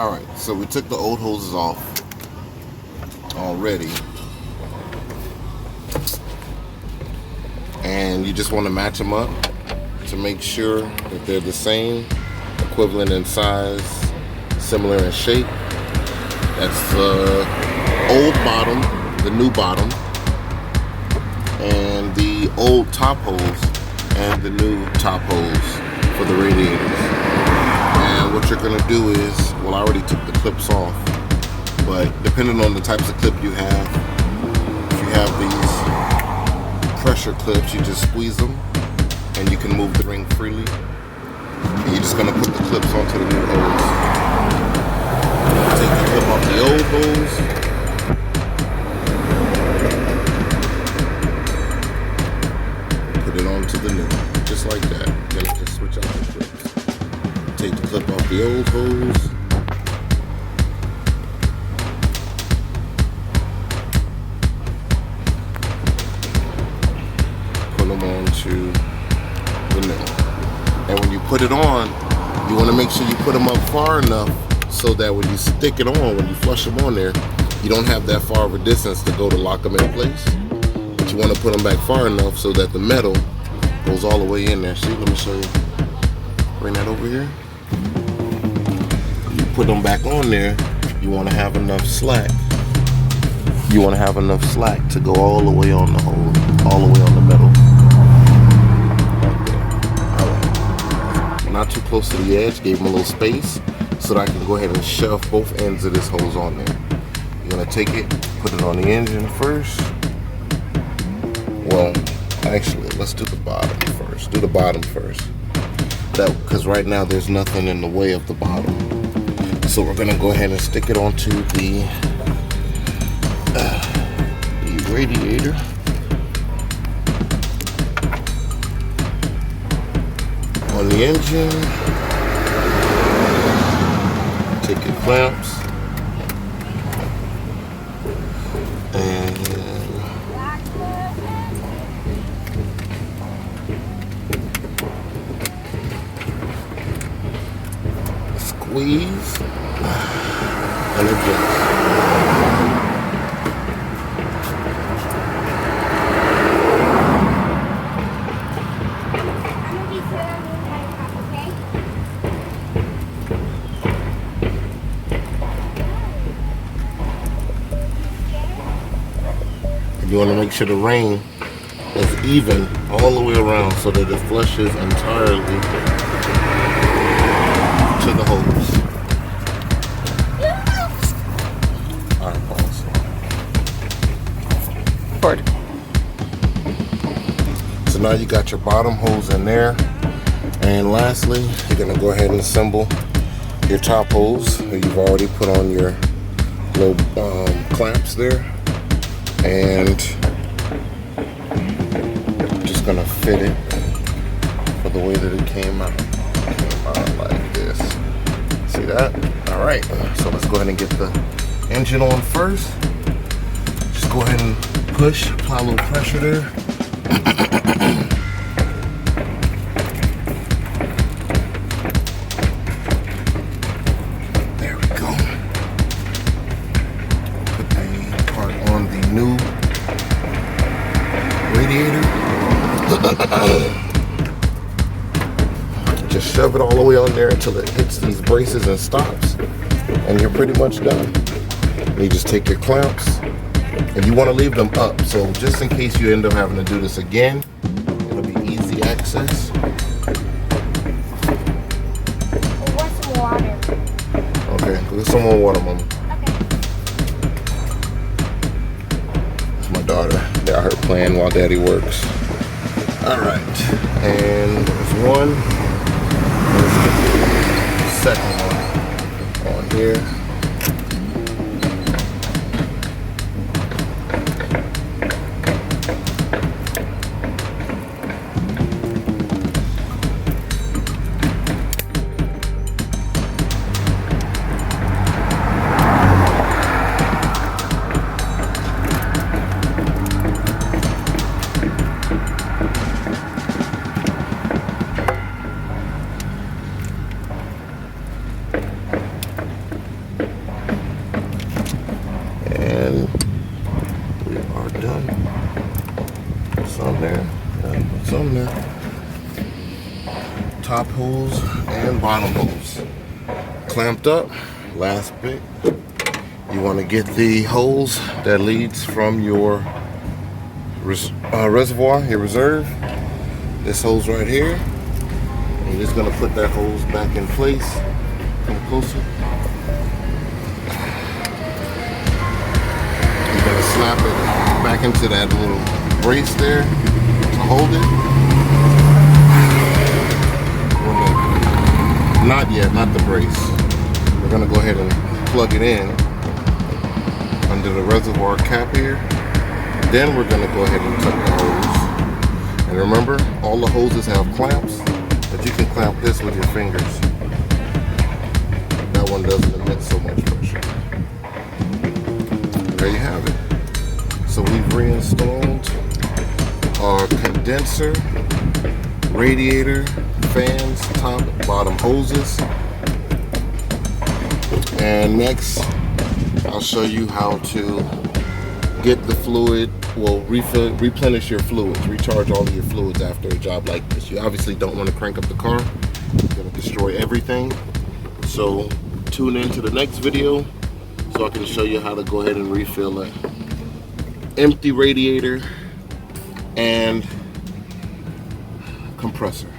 Alright, so we took the old hoses off already. And you just want to match them up to make sure that they're the same, equivalent in size, similar in shape. That's the old bottom, the new bottom, and the old top hose and the new top hose for the radiators. And what you're gonna do is, well, I already took the clips off, but depending on the types of clip you have, if you have these pressure clips, you just squeeze them and you can move the ring freely. And you're just gonna put the clips onto the new hose. Take the clip off the old hose. Put it onto the new, just like that. Then just switch out the clips. Take the clip off the old hose. Put them onto the new. And when you put it on, you want to make sure you put them up far enough so that when you stick it on, when you flush them on there, you don't have that far of a distance to go to lock them in place. But you want to put them back far enough so that the metal goes all the way in there. See, let me show you. Bring that over here. You put them back on there, you want to have enough slack. You want to have enough slack to go all the way on the hole, all the way on the metal. Right there. Alright. Not too close to the edge, gave them a little space so that I can go ahead and shove both ends of this hose on there. You're going to take it, put it on the engine first. Well, actually, let's do the bottom first. Do the bottom first. Because right now there's nothing in the way of the bottom. So we're gonna go ahead and stick it onto the radiator. On the engine, take your clamps and squeeze and adjust. You want to make sure the ring is even all the way around so that it flushes entirely to the hose. Alright, pause. Forward. So now you got your bottom hose in there. And lastly, you're going to go ahead and assemble your top hose. You've already put on your little clamps there. And I'm just going to fit it for the way that it came out. Like this. See that? Alright, so let's go ahead and get the engine on first. Just go ahead and push, apply a little pressure there. There we go. Put the part on the new radiator. Just shove it all the way on there until it hits these braces and stops, and you're pretty much done. And you just take your clamps, and you want to leave them up, so just in case you end up having to do this again, it'll be easy access. I want some water. Okay, go get some more water, Mama. Okay. It's my daughter. They're out here playing while Daddy works. Alright, and there's one. Second one on here. top hose and bottom hose clamped up. Last bit, you want to get the hose that leads from your reservoir, your reserve. This hose right here. And you're just going to put that hose back in place. Come closer. You're going to slap it back into that little brace there to hold it. Not yet, not the brace. We're going to go ahead and plug it in under the reservoir cap here. Then we're going to go ahead and tuck the hose. And remember, all the hoses have clamps, but you can clamp this with your fingers. That one doesn't emit so much pressure. There you have it. So we've reinstalled our condenser, radiator, fans, top and bottom hoses. And next, I'll show you how to get the fluid, well, replenish your fluids, recharge all of your fluids after a job like this. You obviously don't want to crank up the car. It's going to destroy everything. So tune in to the next video so I can show you how to go ahead and refill an empty radiator and compressor.